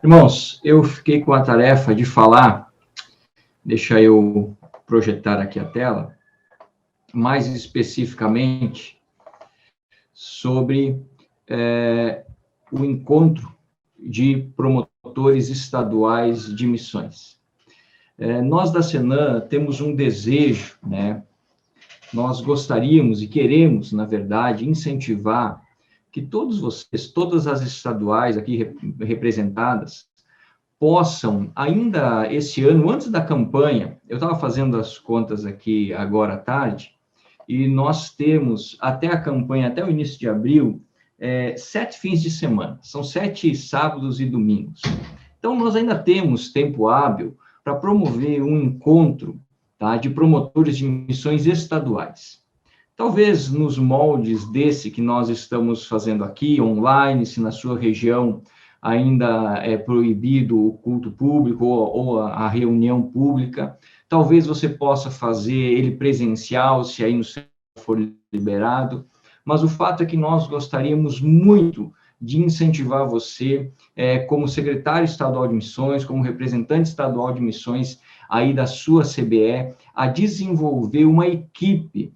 Irmãos, eu fiquei com a tarefa de falar, deixa eu projetar aqui a tela, mais especificamente sobre o encontro de promotores estaduais de missões. Nós da Senan temos um desejo, né? Nós gostaríamos e queremos, na verdade, incentivar que todos vocês, todas as estaduais aqui representadas, possam, ainda esse ano, antes da campanha, eu estava fazendo as contas aqui agora à tarde, e nós temos, até a campanha, até o início de abril, 7 fins de semana, são 7 sábados e domingos. Então, nós ainda temos tempo hábil para promover um encontro, tá, de promotores de missões estaduais. Talvez nos moldes desse que nós estamos fazendo aqui, online, se na sua região ainda é proibido o culto público ou a reunião pública, talvez você possa fazer ele presencial, se aí no centro for liberado, mas o fato é que nós gostaríamos muito de incentivar você, como secretário estadual de missões, como representante estadual de missões aí da sua CBE, a desenvolver uma equipe,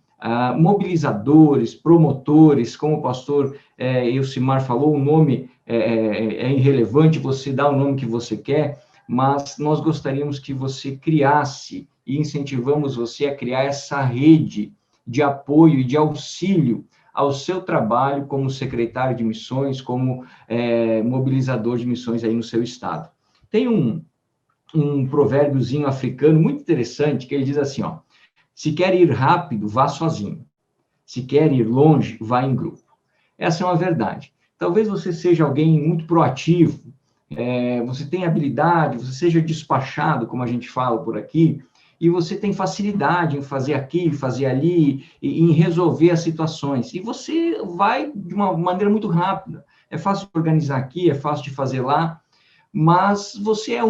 mobilizadores, promotores, como o pastor Elcimar falou, o nome é irrelevante, você dá o nome que você quer, mas nós gostaríamos que você criasse e incentivamos você a criar essa rede de apoio e de auxílio ao seu trabalho como secretário de missões, como mobilizador de missões aí no seu estado. Tem um provérbiozinho africano muito interessante, que ele diz assim, ó, se quer ir rápido, vá sozinho. Se quer ir longe, vá em grupo. Essa é uma verdade. Talvez você seja alguém muito proativo, você tem habilidade, você seja despachado, como a gente fala por aqui, e você tem facilidade em fazer aqui, fazer ali, e em resolver as situações. E você vai de uma maneira muito rápida. É fácil de organizar aqui, é fácil de fazer lá, mas você é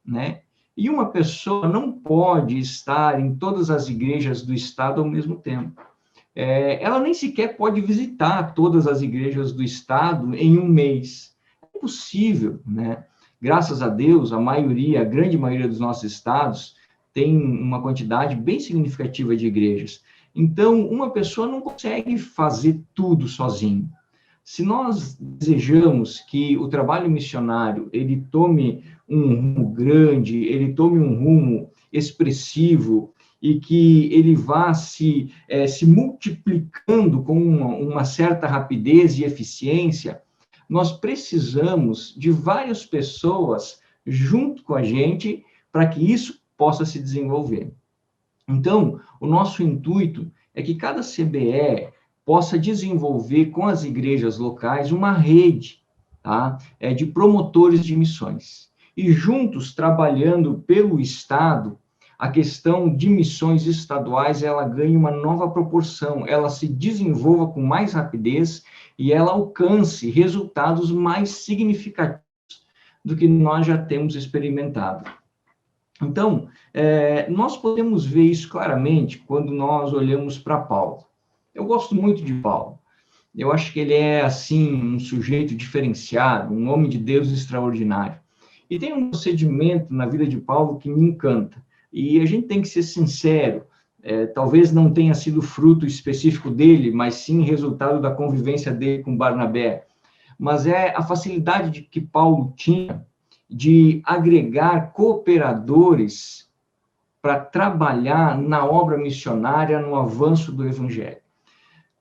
né? E uma pessoa não pode estar em todas as igrejas do estado ao mesmo tempo. Ela nem sequer pode visitar todas as igrejas do estado em um mês. É impossível, né? Graças a Deus, a grande maioria dos nossos estados tem uma quantidade bem significativa de igrejas. Então, uma pessoa não consegue fazer tudo sozinho. Se nós desejamos que o trabalho missionário ele tome um rumo grande, ele tome um rumo expressivo e que ele vá se multiplicando com uma certa rapidez e eficiência, nós precisamos de várias pessoas junto com a gente para que isso possa se desenvolver. Então, o nosso intuito é que cada CBE possa desenvolver com as igrejas locais uma rede, tá? De promotores de missões. E juntos, trabalhando pelo Estado, a questão de missões estaduais, ela ganha uma nova proporção, ela se desenvolva com mais rapidez e ela alcance resultados mais significativos do que nós já temos experimentado. Então, nós podemos ver isso claramente quando nós olhamos para Paulo. Eu gosto muito de Paulo. Eu acho que ele é, assim, um sujeito diferenciado, um homem de Deus extraordinário. E tem um procedimento na vida de Paulo que me encanta. E a gente tem que ser sincero, talvez não tenha sido fruto específico dele, mas sim resultado da convivência dele com Barnabé. Mas é a facilidade que Paulo tinha de agregar cooperadores para trabalhar na obra missionária, no avanço do evangelho.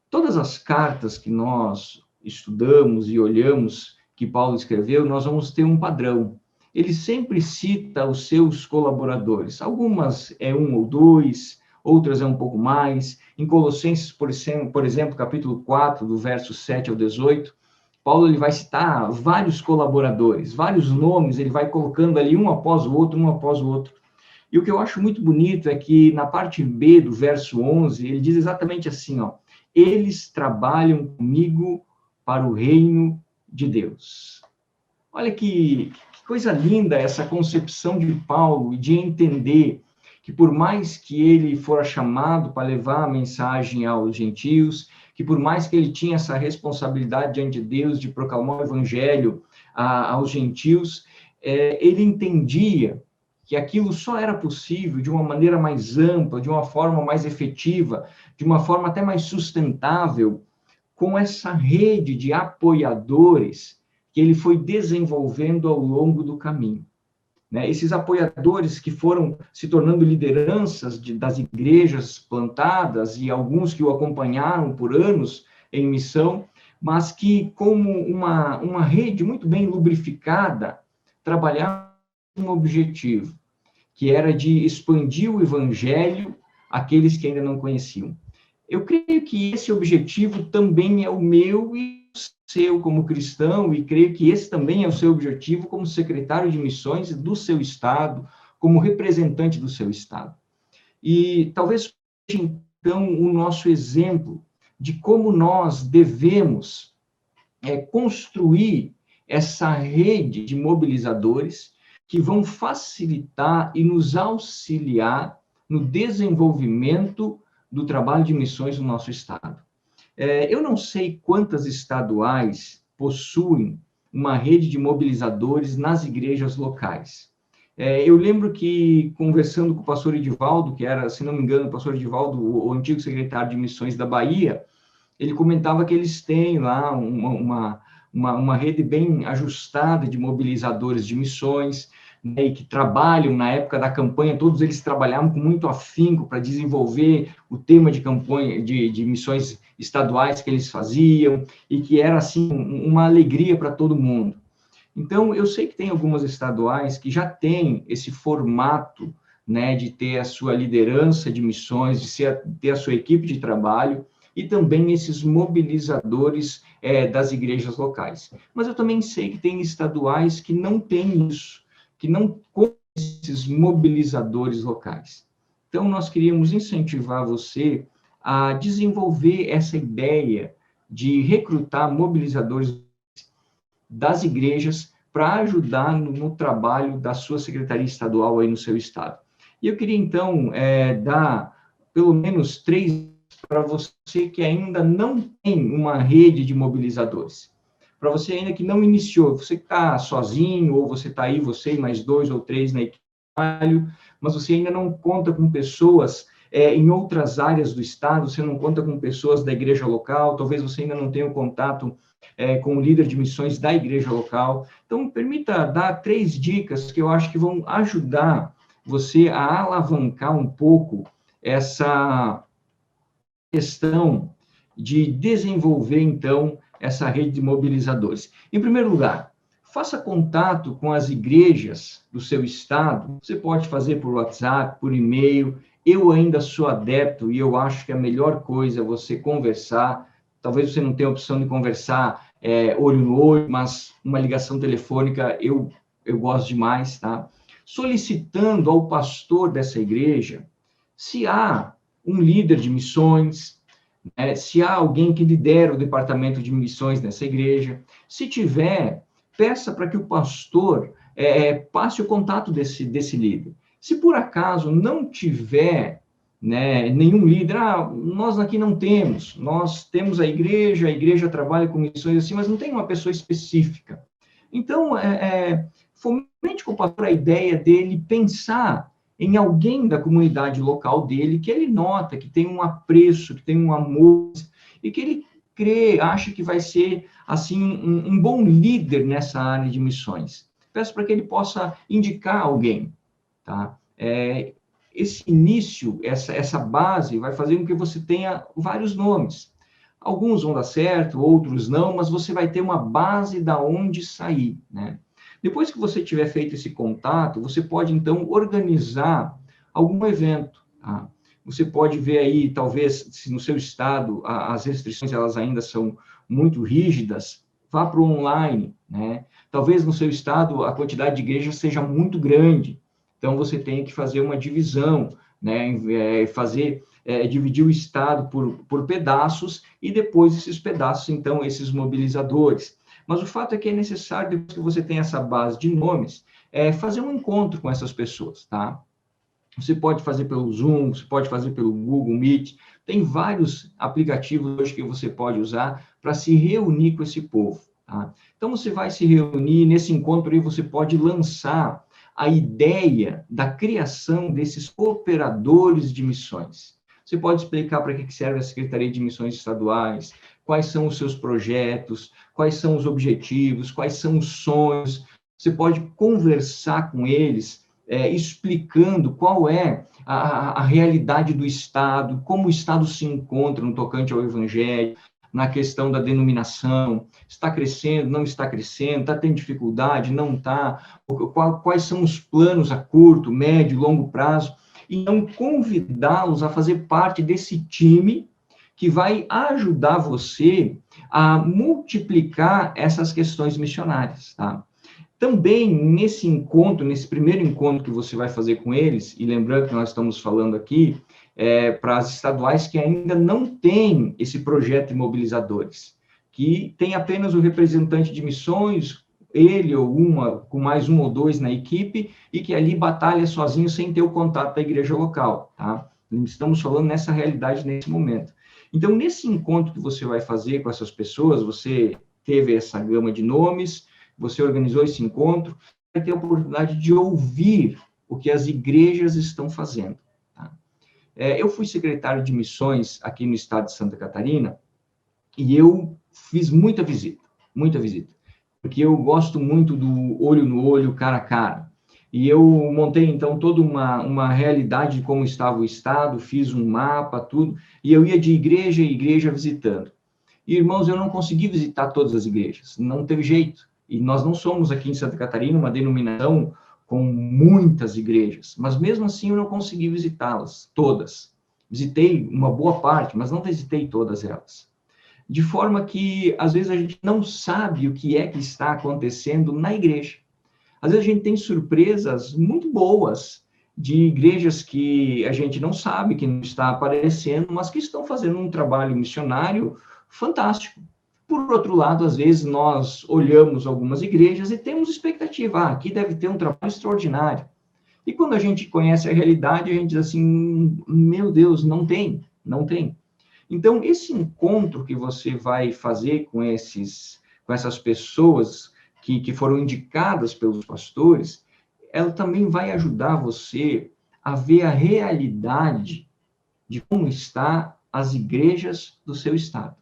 Todas as cartas que nós estudamos e olhamos que Paulo escreveu, nós vamos ter um padrão. Ele sempre cita os seus colaboradores. Algumas é 1 ou 2, outras é um pouco mais. Em Colossenses, por exemplo, capítulo 4, do verso 7 ao 18, Paulo ele vai citar vários colaboradores, vários nomes, ele vai colocando ali um após o outro, um após o outro. E o que eu acho muito bonito é que na parte B do verso 11, ele diz exatamente assim, ó, eles trabalham comigo para o reino de Deus. Olha que coisa linda essa concepção de Paulo, de entender que por mais que ele fora chamado para levar a mensagem aos gentios, que por mais que ele tinha essa responsabilidade diante de Deus de proclamar o evangelho aos gentios, ele entendia que aquilo só era possível de uma maneira mais ampla, de uma forma mais efetiva, de uma forma até mais sustentável, com essa rede de apoiadores que ele foi desenvolvendo ao longo do caminho. Né? Esses apoiadores que foram se tornando lideranças das igrejas plantadas e alguns que o acompanharam por anos em missão, mas que, como uma rede muito bem lubrificada, trabalhavam com um objetivo, que era de expandir o evangelho àqueles que ainda não conheciam. Eu creio que esse objetivo também é o meu e o seu como cristão, e creio que esse também é o seu objetivo como secretário de missões do seu estado, como representante do seu estado. E talvez, então, o nosso exemplo de como nós devemos construir essa rede de mobilizadores que vão facilitar e nos auxiliar no desenvolvimento do trabalho de missões no nosso estado. Eu não sei quantas estaduais possuem uma rede de mobilizadores nas igrejas locais. Eu lembro que, conversando com o pastor Edivaldo, que era, se não me engano, o pastor Edivaldo, o antigo secretário de missões da Bahia, ele comentava que eles têm lá uma rede bem ajustada de mobilizadores de missões, né, e que trabalham na época da campanha, todos eles trabalhavam com muito afinco para desenvolver o tema de campanha, de missões estaduais que eles faziam, e que era, assim, uma alegria para todo mundo. Então, eu sei que tem algumas estaduais que já têm esse formato, né, de ter a sua liderança de missões, de ter a sua equipe de trabalho, e também esses mobilizadores das igrejas locais. Mas eu também sei que tem estaduais que não têm isso, que não contam esses mobilizadores locais. Então, nós queríamos incentivar você a desenvolver essa ideia de recrutar mobilizadores das igrejas para ajudar no trabalho da sua secretaria estadual aí no seu estado. E eu queria, então, dar pelo menos 3 para você que ainda não tem uma rede de mobilizadores. Para você ainda que não iniciou, você está sozinho, ou você está aí, você e mais 2 ou 3 na equipe de trabalho, mas você ainda não conta com pessoas em outras áreas do estado, você não conta com pessoas da igreja local, talvez você ainda não tenha um contato com o líder de missões da igreja local. Então, permita dar 3 dicas que eu acho que vão ajudar você a alavancar um pouco essa questão de desenvolver, então, essa rede de mobilizadores. Em primeiro lugar, faça contato com as igrejas do seu estado. Você pode fazer por WhatsApp, por e-mail. Eu ainda sou adepto e eu acho que a melhor coisa é você conversar. Talvez você não tenha opção de conversar olho no olho, mas uma ligação telefônica eu gosto demais, tá? Solicitando ao pastor dessa igreja se há um líder de missões, se há alguém que lidera o departamento de missões nessa igreja. Se tiver, peça para que o pastor passe o contato desse líder. Se por acaso não tiver, né, nenhum líder, nós aqui não temos, nós temos a igreja trabalha com missões assim, mas não tem uma pessoa específica. Então, fomente com o pastor a ideia dele pensar em alguém da comunidade local dele que ele nota, que tem um apreço, que tem um amor, e que ele acha que vai ser, assim, um bom líder nessa área de missões. Peço para que ele possa indicar alguém, tá? Esse início, essa base, vai fazer com que você tenha vários nomes. Alguns vão dar certo, outros não, mas você vai ter uma base da onde sair, né? Depois que você tiver feito esse contato, você pode, então, organizar algum evento, tá? Você pode ver aí, talvez, se no seu estado as restrições elas ainda são muito rígidas, vá para o online, né? Talvez no seu estado a quantidade de igrejas seja muito grande, então você tem que fazer uma divisão, né? Dividir o estado por pedaços e depois esses pedaços, então, esses mobilizadores. Mas o fato é que é necessário, depois que você tem essa base de nomes, fazer um encontro com essas pessoas, tá? Você pode fazer pelo Zoom, você pode fazer pelo Google Meet, tem vários aplicativos hoje que você pode usar para se reunir com esse povo, tá? tá? Então, você vai se reunir, nesse encontro aí você pode lançar a ideia da criação desses operadores de missões. Você pode explicar para que serve a Secretaria de Missões Estaduais, quais são os seus projetos, quais são os objetivos, quais são os sonhos. Você pode conversar com eles, explicando qual é a realidade do Estado, como o Estado se encontra no tocante ao Evangelho, na questão da denominação, está crescendo, não está crescendo, está tendo dificuldade, não está, quais são os planos a curto, médio, longo prazo. Então, convidá-los a fazer parte desse time que vai ajudar você a multiplicar essas questões missionárias, tá? Também, nesse encontro, nesse primeiro encontro que você vai fazer com eles, e lembrando que nós estamos falando aqui, para as estaduais que ainda não têm esse projeto de mobilizadores, que tem apenas o representante de missões, ele ou com mais um ou dois na equipe, e que ali batalha sozinho sem ter o contato da igreja local, tá? Estamos falando nessa realidade nesse momento. Então, nesse encontro que você vai fazer com essas pessoas, você teve essa gama de nomes, você organizou esse encontro, vai ter a oportunidade de ouvir o que as igrejas estão fazendo. Tá? Eu fui secretário de missões aqui no estado de Santa Catarina e eu fiz muita visita, porque eu gosto muito do olho no olho, cara a cara. E eu montei, então, toda uma realidade de como estava o estado, fiz um mapa, tudo, e eu ia de igreja em igreja visitando. E, irmãos, eu não consegui visitar todas as igrejas, não teve jeito. E nós não somos aqui em Santa Catarina uma denominação com muitas igrejas, mas mesmo assim eu não consegui visitá-las todas. Visitei uma boa parte, mas não visitei todas elas. De forma que, às vezes, a gente não sabe o que é que está acontecendo na igreja. Às vezes a gente tem surpresas muito boas de igrejas que a gente não sabe, que não está aparecendo, mas que estão fazendo um trabalho missionário fantástico. Por outro lado, às vezes nós olhamos algumas igrejas e temos expectativa, aqui deve ter um trabalho extraordinário. E quando a gente conhece a realidade, a gente diz assim, meu Deus, não tem. Então, esse encontro que você vai fazer com essas pessoas que foram indicadas pelos pastores, ela também vai ajudar você a ver a realidade de como está as igrejas do seu estado.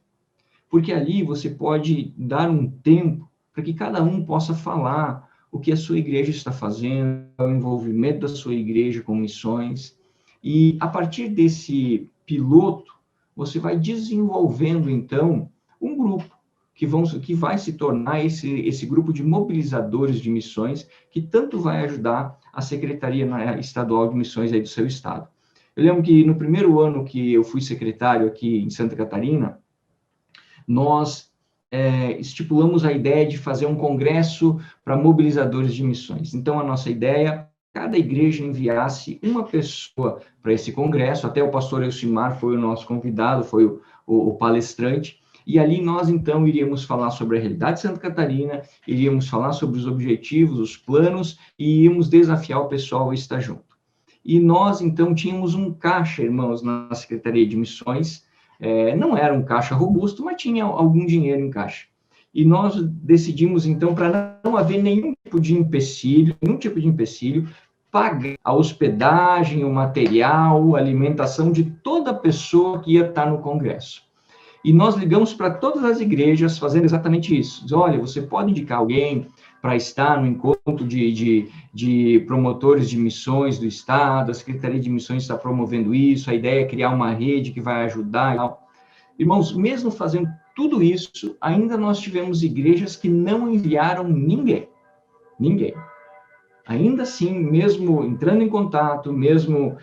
Porque ali você pode dar um tempo para que cada um possa falar o que a sua igreja está fazendo, o envolvimento da sua igreja com missões. E a partir desse piloto, você vai desenvolvendo, então, um grupo que vai se tornar esse grupo de mobilizadores de missões, que tanto vai ajudar a Secretaria Estadual de Missões aí do seu estado. Eu lembro que no primeiro ano que eu fui secretário aqui em Santa Catarina, nós estipulamos a ideia de fazer um congresso para mobilizadores de missões. Então, a nossa ideia, cada igreja enviasse uma pessoa para esse congresso, até o pastor Elcimar foi o nosso convidado, foi o palestrante, e ali nós, então, iríamos falar sobre a realidade de Santa Catarina, iríamos falar sobre os objetivos, os planos, e iríamos desafiar o pessoal a estar junto. E nós, então, tínhamos um caixa, irmãos, na Secretaria de Missões, não era um caixa robusto, mas tinha algum dinheiro em caixa. E nós decidimos, então, para não haver nenhum tipo de empecilho, pagar a hospedagem, o material, a alimentação de toda pessoa que ia estar no congresso. E nós ligamos para todas as igrejas fazendo exatamente isso. Diz, olha, você pode indicar alguém para estar no encontro de promotores de missões do Estado, a Secretaria de Missões está promovendo isso, a ideia é criar uma rede que vai ajudar e tal. Irmãos, mesmo fazendo tudo isso, ainda nós tivemos igrejas que não enviaram ninguém. Ainda assim, mesmo entrando em contato, mesmo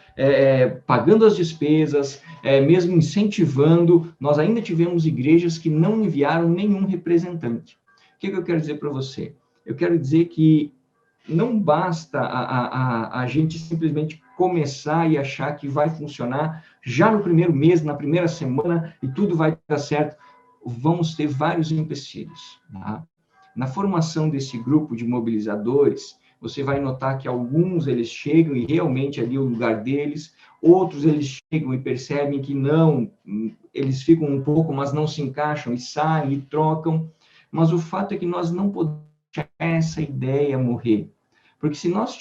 pagando as despesas, mesmo incentivando, nós ainda tivemos igrejas que não enviaram nenhum representante. O que eu quero dizer para você? Eu quero dizer que não basta a gente simplesmente começar e achar que vai funcionar já no primeiro mês, na primeira semana, e tudo vai dar certo. Vamos ter vários empecilhos. Tá? Na formação desse grupo de mobilizadores, você vai notar que alguns eles chegam e realmente ali é o lugar deles, outros eles chegam e percebem que não, eles ficam um pouco, mas não se encaixam e saem e trocam. mas o fato é que nós não podemos deixar essa ideia morrer, porque se nós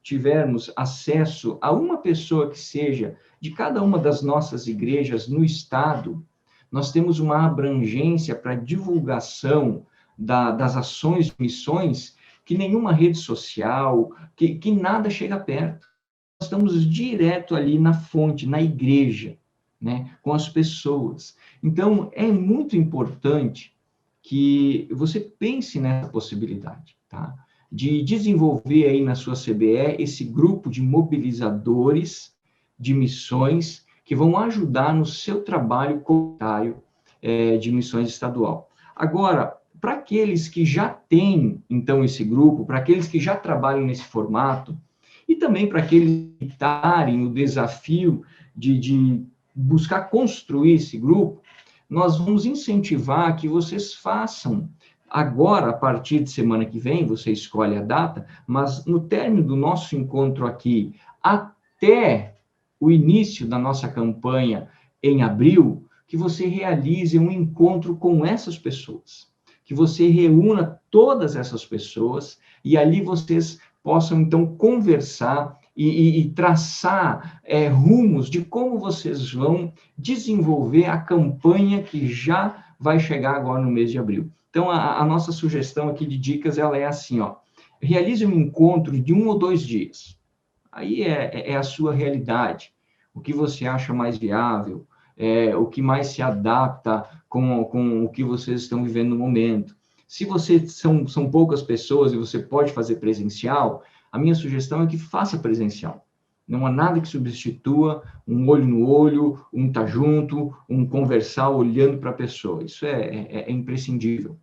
tivermos acesso a uma pessoa que seja de cada uma das nossas igrejas no estado, nós temos uma abrangência para divulgação das ações de missões que nenhuma rede social, que nada chega perto. Nós estamos direto ali na fonte, na igreja, né, com as pessoas. Então, é muito importante que você pense nessa possibilidade, tá? De desenvolver aí na sua CBE esse grupo de mobilizadores de missões que vão ajudar no seu trabalho comunitário de missões estadual. Agora, para aqueles que já têm, então, esse grupo, para aqueles que já trabalham nesse formato, e também para aqueles que estarem no desafio de buscar construir esse grupo, nós vamos incentivar que vocês façam agora, a partir de semana que vem, você escolhe a data, mas no término do nosso encontro aqui, até o início da nossa campanha em abril, que você realize um encontro com essas pessoas, que você reúna todas essas pessoas e ali vocês possam, então, conversar e traçar rumos de como vocês vão desenvolver a campanha que já vai chegar agora no mês de abril. Então, a nossa sugestão aqui de dicas, ela é assim, ó, realize um encontro de 1 ou 2 dias. Aí é a sua realidade, o que você acha mais viável, o que mais se adapta com o que vocês estão vivendo no momento. Se são poucas pessoas e você pode fazer presencial, a minha sugestão é que faça presencial. Não há nada que substitua um olho no olho, um estar junto, um conversar olhando para a pessoa. Isso é imprescindível.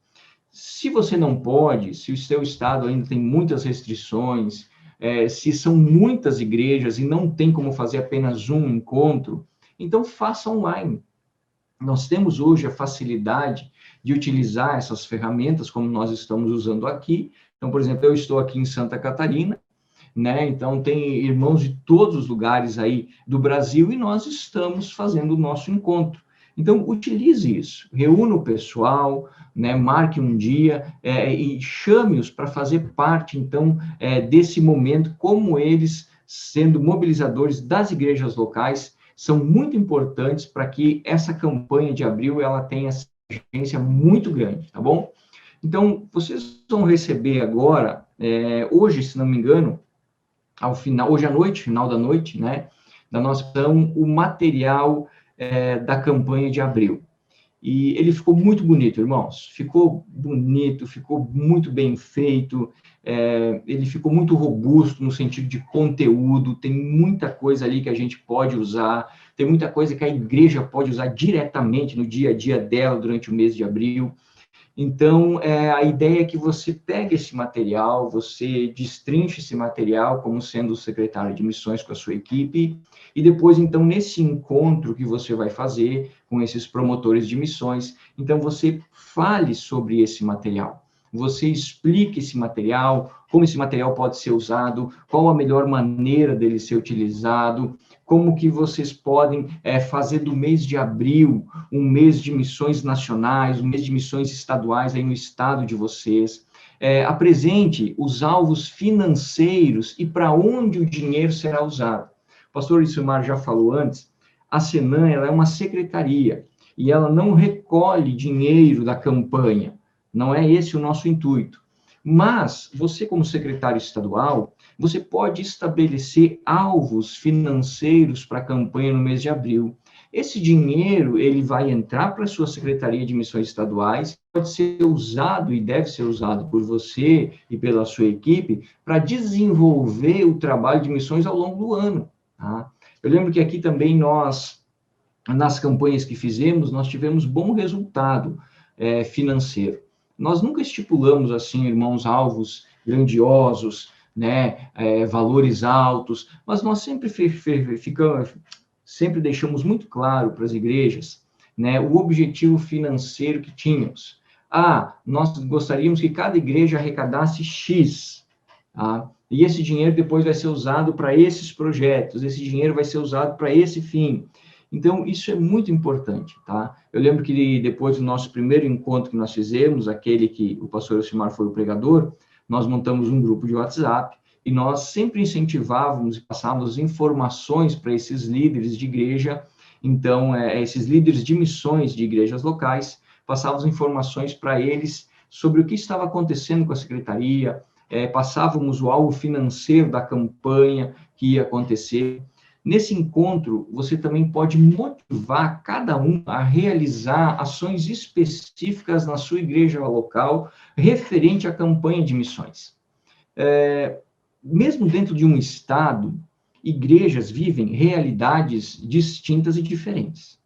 Se você não pode, se o seu estado ainda tem muitas restrições, se são muitas igrejas e não tem como fazer apenas um encontro, então faça online. Nós temos hoje a facilidade de utilizar essas ferramentas como nós estamos usando aqui. Então, por exemplo, eu estou aqui em Santa Catarina, né? Então, tem irmãos de todos os lugares aí do Brasil e nós estamos fazendo o nosso encontro. Então, utilize isso, reúna o pessoal, né? Marque um dia e chame-os para fazer parte, então, desse momento, como eles, sendo mobilizadores das igrejas locais, são muito importantes para que essa campanha de abril ela tenha essa agência muito grande, tá bom? Então, vocês vão receber agora, hoje, se não me engano, ao final, hoje à noite, final da noite, né, da nossa ação, o material da campanha de abril. E ele ficou muito bonito, irmãos. Ficou bonito, ficou muito bem feito, ele ficou muito robusto no sentido de conteúdo, tem muita coisa ali que a gente pode usar, tem muita coisa que a igreja pode usar diretamente no dia a dia dela durante o mês de abril. Então, a ideia é que você pegue esse material, você destrinche esse material como sendo o secretário de missões com a sua equipe, e depois, então, nesse encontro que você vai fazer com esses promotores de missões, então você fale sobre esse material. Você explique esse material, como esse material pode ser usado, qual a melhor maneira dele ser utilizado, como que vocês podem fazer do mês de abril um mês de missões nacionais, um mês de missões estaduais aí no estado de vocês. Apresente os alvos financeiros e para onde o dinheiro será usado. O pastor Ismar já falou antes, a Senan ela é uma secretaria e ela não recolhe dinheiro da campanha. Não é esse o nosso intuito. Mas você, como secretário estadual, você pode estabelecer alvos financeiros para a campanha no mês de abril. Esse dinheiro, ele vai entrar para a sua Secretaria de Missões Estaduais, pode ser usado e deve ser usado por você e pela sua equipe para desenvolver o trabalho de missões ao longo do ano. Tá? Eu lembro que aqui também nós, nas campanhas que fizemos, nós tivemos bom resultado financeiro. Nós nunca estipulamos, assim, irmãos, alvos grandiosos, né, valores altos, mas nós sempre deixamos muito claro para as igrejas, né, o objetivo financeiro que tínhamos. Nós gostaríamos que cada igreja arrecadasse X, tá? E esse dinheiro depois vai ser usado para esses projetos, esse dinheiro vai ser usado para esse fim. Então, isso é muito importante, tá? Eu lembro que depois do nosso primeiro encontro que nós fizemos, aquele que o pastor Elcimar foi o pregador, nós montamos um grupo de WhatsApp e nós sempre incentivávamos e passávamos informações para esses líderes de igreja. Então, esses líderes de missões de igrejas locais, passávamos informações para eles sobre o que estava acontecendo com a secretaria, passávamos o alvo financeiro da campanha que ia acontecer. Nesse encontro, você também pode motivar cada um a realizar ações específicas na sua igreja local, referente à campanha de missões. Mesmo dentro de um estado, igrejas vivem realidades distintas e diferentes.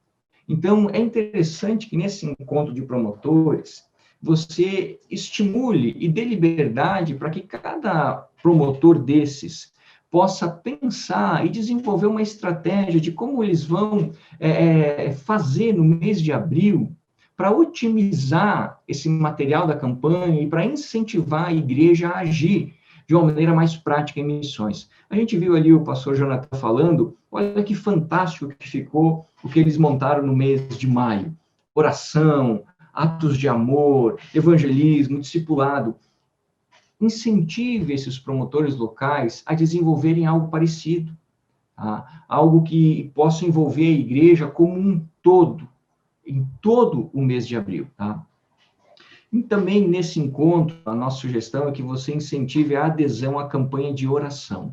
Então, é interessante que nesse encontro de promotores, você estimule e dê liberdade para que cada promotor desses possa pensar e desenvolver uma estratégia de como eles vão fazer no mês de abril para otimizar esse material da campanha e para incentivar a igreja a agir de uma maneira mais prática em missões. A gente viu ali o pastor Jonathan falando, olha que fantástico que ficou o que eles montaram no mês de maio. Oração, atos de amor, evangelismo, discipulado. Incentive esses promotores locais a desenvolverem algo parecido, tá? Algo que possa envolver a igreja como um todo, em todo o mês de abril, tá? E também nesse encontro, a nossa sugestão é que você incentive a adesão à campanha de oração.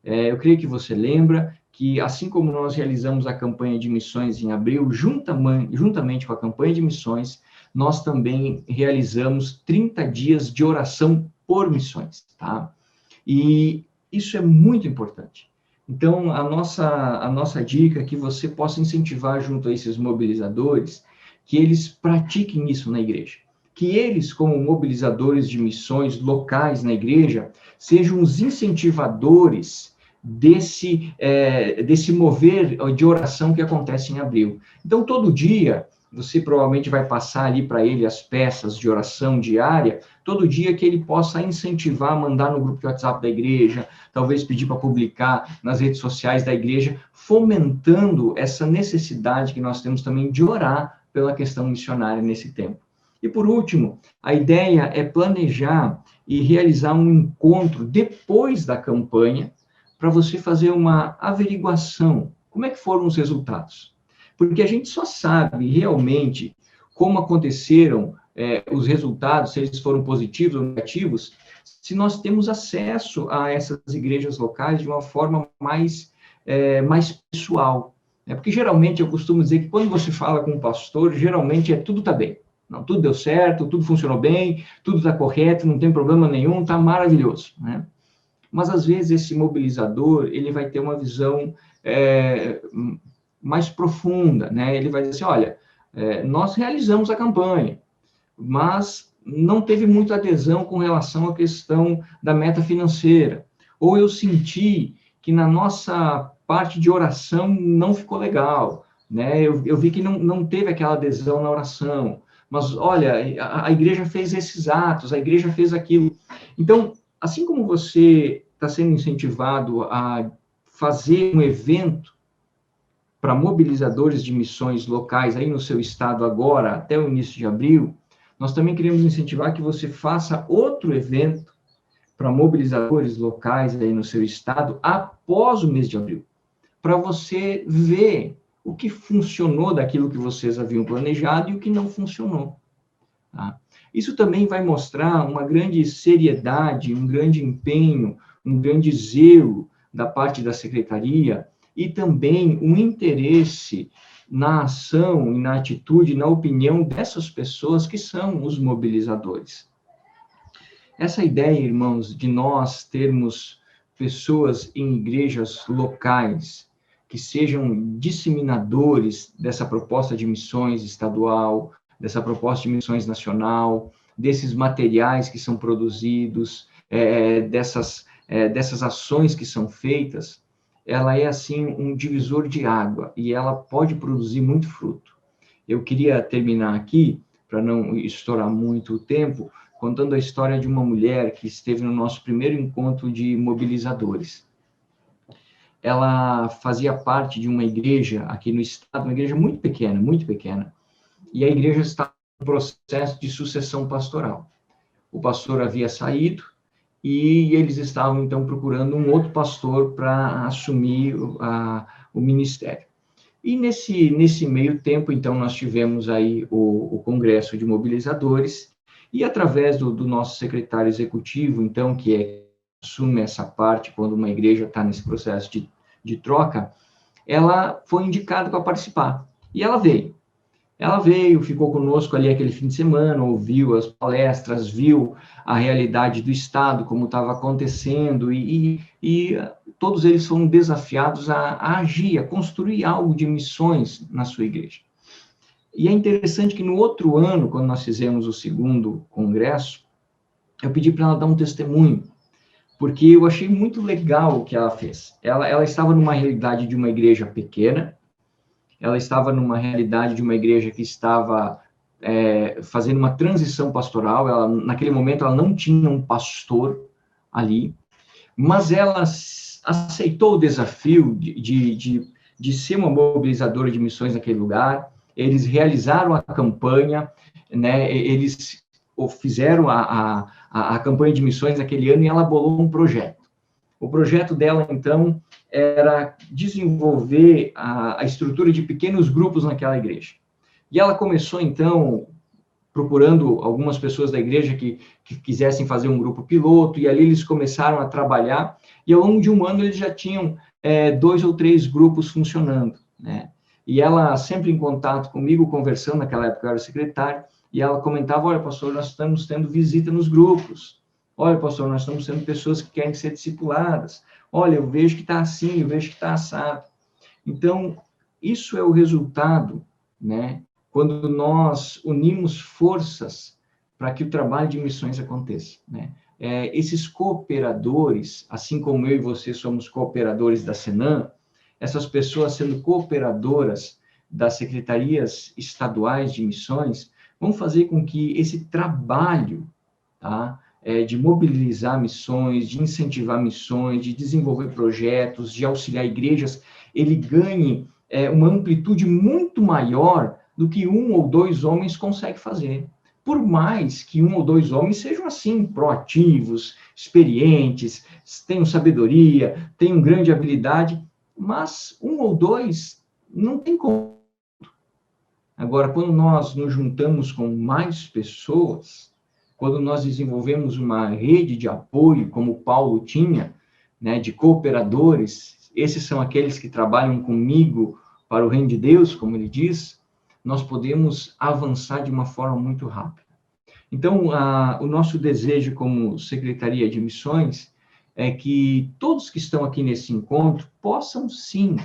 Eu creio que você lembra que, assim como nós realizamos a campanha de missões em abril, juntamente com a campanha de missões, nós também realizamos 30 dias de oração por missões, tá? E isso é muito importante. Então, a nossa dica é que você possa incentivar junto a esses mobilizadores que eles pratiquem isso na igreja. Que eles, como mobilizadores de missões locais na igreja, sejam os incentivadores desse mover de oração que acontece em abril. Então, todo dia, você provavelmente vai passar ali para ele as peças de oração diária, todo dia que ele possa incentivar, mandar no grupo de WhatsApp da igreja, talvez pedir para publicar nas redes sociais da igreja, fomentando essa necessidade que nós temos também de orar pela questão missionária nesse tempo. E, por último, a ideia é planejar e realizar um encontro depois da campanha para você fazer uma averiguação. Como é que foram os resultados? Porque a gente só sabe realmente como aconteceram os resultados, se eles foram positivos ou negativos, se nós temos acesso a essas igrejas locais de uma forma mais pessoal. Porque, geralmente, eu costumo dizer que quando você fala com um pastor, geralmente tudo está bem. Não, tudo deu certo, tudo funcionou bem, tudo está correto, não tem problema nenhum, está maravilhoso, né? Mas, às vezes, esse mobilizador, ele vai ter uma visão mais profunda, né? Ele vai dizer assim, olha, nós realizamos a campanha, mas não teve muita adesão com relação à questão da meta financeira. Ou eu senti que na nossa parte de oração não ficou legal, né? Eu vi que não teve aquela adesão na oração. Mas, olha, a igreja fez esses atos, a igreja fez aquilo. Então, assim como você está sendo incentivado a fazer um evento para mobilizadores de missões locais aí no seu estado agora, até o início de abril, nós também queremos incentivar que você faça outro evento para mobilizadores locais aí no seu estado após o mês de abril, para você ver o que funcionou daquilo que vocês haviam planejado e o que não funcionou. Tá? Isso também vai mostrar uma grande seriedade, um grande empenho, um grande zelo da parte da secretaria e também um interesse na ação e na atitude, na opinião dessas pessoas que são os mobilizadores. Essa ideia, irmãos, de nós termos pessoas em igrejas locais que sejam disseminadores dessa proposta de missões estadual, dessa proposta de missões nacional, desses materiais que são produzidos, dessas ações que são feitas, ela é, assim, um divisor de água e ela pode produzir muito fruto. Eu queria terminar aqui, para não estourar muito o tempo, contando a história de uma mulher que esteve no nosso primeiro encontro de mobilizadores. ela fazia parte de uma igreja aqui no estado, uma igreja muito pequena, e a igreja estava em processo de sucessão pastoral. O pastor havia saído e eles estavam, então, procurando um outro pastor para assumir o ministério. E nesse meio tempo, então, nós tivemos aí o Congresso de Mobilizadores, e através do nosso secretário executivo, então, que assume essa parte quando uma igreja está nesse processo de troca, ela foi indicada para participar. E ela veio. Ela veio, ficou conosco ali aquele fim de semana, ouviu as palestras, viu a realidade do Estado, como estava acontecendo, e todos eles foram desafiados a agir, a construir algo de missões na sua igreja. E é interessante que no outro ano, quando nós fizemos o segundo congresso, eu pedi para ela dar um testemunho, porque eu achei muito legal o que ela fez. Ela estava numa realidade de uma igreja pequena, ela estava numa realidade de uma igreja que estava fazendo uma transição pastoral, naquele momento ela não tinha um pastor ali, mas ela aceitou o desafio de ser uma mobilizadora de missões naquele lugar. Eles realizaram a campanha, né, eles fizeram a campanha de missões naquele ano e ela bolou um projeto. O projeto dela, então, era desenvolver a estrutura de pequenos grupos naquela igreja. E ela começou, então, procurando algumas pessoas da igreja que quisessem fazer um grupo piloto, e ali eles começaram a trabalhar, e ao longo de um ano eles já tinham 2 ou 3 grupos funcionando, né? E ela sempre em contato comigo, conversando, naquela época eu era secretário, e ela comentava, olha, pastor, nós estamos tendo visita nos grupos, olha, pastor, nós estamos tendo pessoas que querem ser discipuladas, olha, eu vejo que está assim, eu vejo que está assado. Então, isso é o resultado, né, quando nós unimos forças para que o trabalho de missões aconteça, né? Esses cooperadores, assim como eu e você somos cooperadores da Senan, essas pessoas sendo cooperadoras das secretarias estaduais de missões, vão fazer com que esse trabalho, tá, de mobilizar missões, de incentivar missões, de desenvolver projetos, de auxiliar igrejas, ele ganhe uma amplitude muito maior do que 1 ou 2 homens conseguem fazer. Por mais que 1 ou 2 homens sejam, assim, proativos, experientes, tenham sabedoria, tenham grande habilidade, mas 1 ou 2 não tem como. Agora, quando nós nos juntamos com mais pessoas, quando nós desenvolvemos uma rede de apoio, como Paulo tinha, né, de cooperadores, esses são aqueles que trabalham comigo para o reino de Deus, como ele diz, nós podemos avançar de uma forma muito rápida. Então, o nosso desejo como Secretaria de Missões é que todos que estão aqui nesse encontro possam, sim,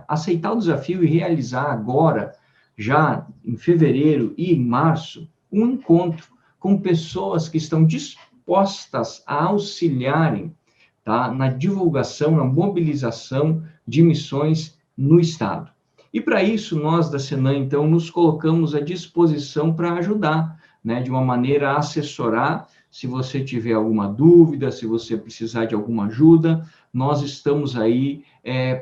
aceitar o desafio e realizar agora, já em fevereiro e em março, um encontro com pessoas que estão dispostas a auxiliarem, tá, na divulgação, na mobilização de missões no Estado. E para isso, nós da Senan, então, nos colocamos à disposição para ajudar, né, de uma maneira a assessorar. Se você tiver alguma dúvida, se você precisar de alguma ajuda, nós estamos aí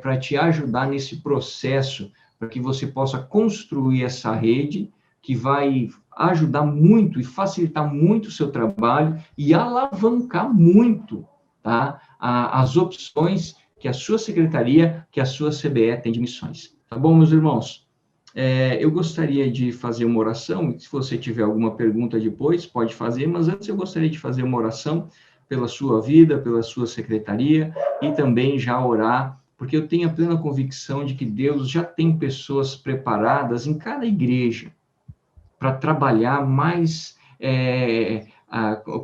para te ajudar nesse processo, para que você possa construir essa rede que vai ajudar muito e facilitar muito o seu trabalho e alavancar muito, tá, as opções que a sua secretaria, que a sua CBE tem de missões. Tá bom, meus irmãos? Eu gostaria de fazer uma oração, se você tiver alguma pergunta depois, pode fazer, mas antes eu gostaria de fazer uma oração pela sua vida, pela sua secretaria, e também já orar, porque eu tenho a plena convicção de que Deus já tem pessoas preparadas em cada igreja para trabalhar mais,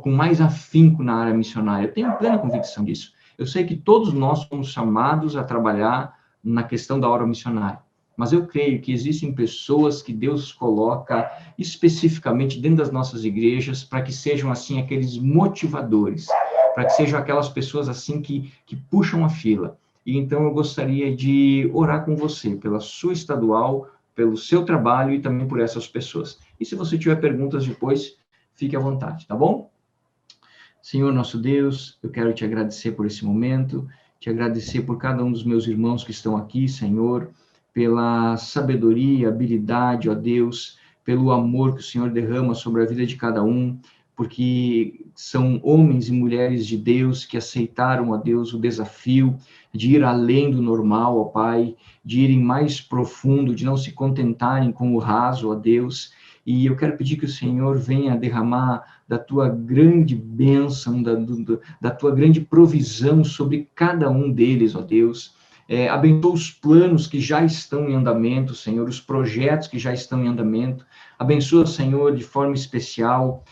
com mais afinco na área missionária. Eu tenho a plena convicção disso. Eu sei que todos nós somos chamados a trabalhar na questão da obra missionária, mas eu creio que existem pessoas que Deus coloca especificamente dentro das nossas igrejas para que sejam, assim, aqueles motivadores, para que sejam aquelas pessoas, assim, que puxam a fila. E então eu gostaria de orar com você, pela sua estadual, pelo seu trabalho e também por essas pessoas. E se você tiver perguntas depois, fique à vontade, tá bom? Senhor nosso Deus, eu quero te agradecer por esse momento, te agradecer por cada um dos meus irmãos que estão aqui, Senhor, pela sabedoria, habilidade, ó Deus, pelo amor que o Senhor derrama sobre a vida de cada um, porque são homens e mulheres de Deus que aceitaram, ó Deus, o desafio de ir além do normal, ó Pai, de irem mais profundo, de não se contentarem com o raso, ó Deus. E eu quero pedir que o Senhor venha derramar da tua grande bênção, da tua grande provisão sobre cada um deles, ó Deus. Abençoa os planos que já estão em andamento, Senhor, os projetos que já estão em andamento. Abençoa, Senhor, de forma especial,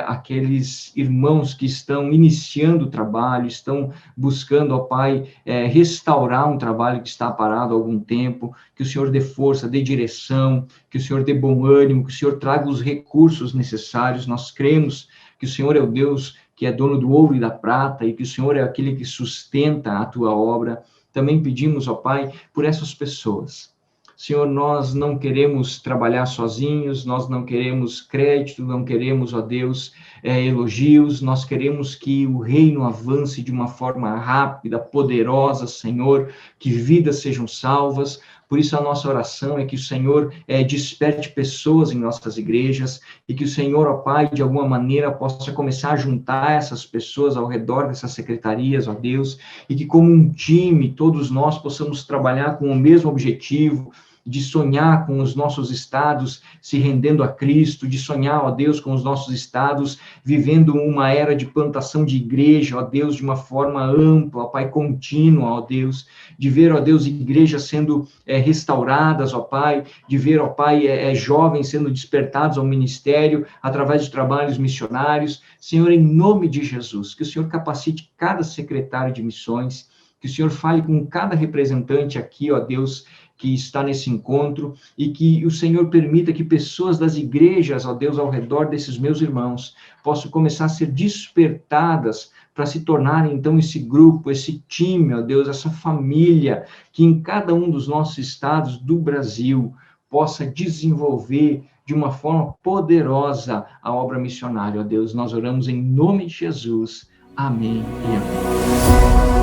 aqueles irmãos que estão iniciando o trabalho, estão buscando, ó Pai, restaurar um trabalho que está parado há algum tempo. Que o Senhor dê força, dê direção, que o Senhor dê bom ânimo, que o Senhor traga os recursos necessários. Nós cremos que o Senhor é o Deus que é dono do ouro e da prata, e que o Senhor é aquele que sustenta a tua obra. Também pedimos, ó Pai, por essas pessoas. Senhor, nós não queremos trabalhar sozinhos, nós não queremos crédito, não queremos, ó Deus, elogios, nós queremos que o reino avance de uma forma rápida, poderosa, Senhor, que vidas sejam salvas. Por isso, a nossa oração é que o Senhor desperte pessoas em nossas igrejas e que o Senhor, ó Pai, de alguma maneira possa começar a juntar essas pessoas ao redor dessas secretarias, ó Deus, e que como um time, todos nós possamos trabalhar com o mesmo objetivo, de sonhar com os nossos estados se rendendo a Cristo, de sonhar, ó Deus, com os nossos estados vivendo uma era de plantação de igreja, ó Deus, de uma forma ampla, ó Pai, contínua, ó Deus, de ver, ó Deus, igrejas sendo restauradas, ó Pai, de ver, ó Pai, jovens sendo despertados ao ministério através de trabalhos missionários. Senhor, em nome de Jesus, que o Senhor capacite cada secretário de missões, que o Senhor fale com cada representante aqui, ó Deus, que está nesse encontro, e que o Senhor permita que pessoas das igrejas, ó Deus, ao redor desses meus irmãos, possam começar a ser despertadas para se tornarem, então, esse grupo, esse time, ó Deus, essa família, que em cada um dos nossos estados do Brasil possa desenvolver de uma forma poderosa a obra missionária, ó Deus. Nós oramos em nome de Jesus. Amém e amém.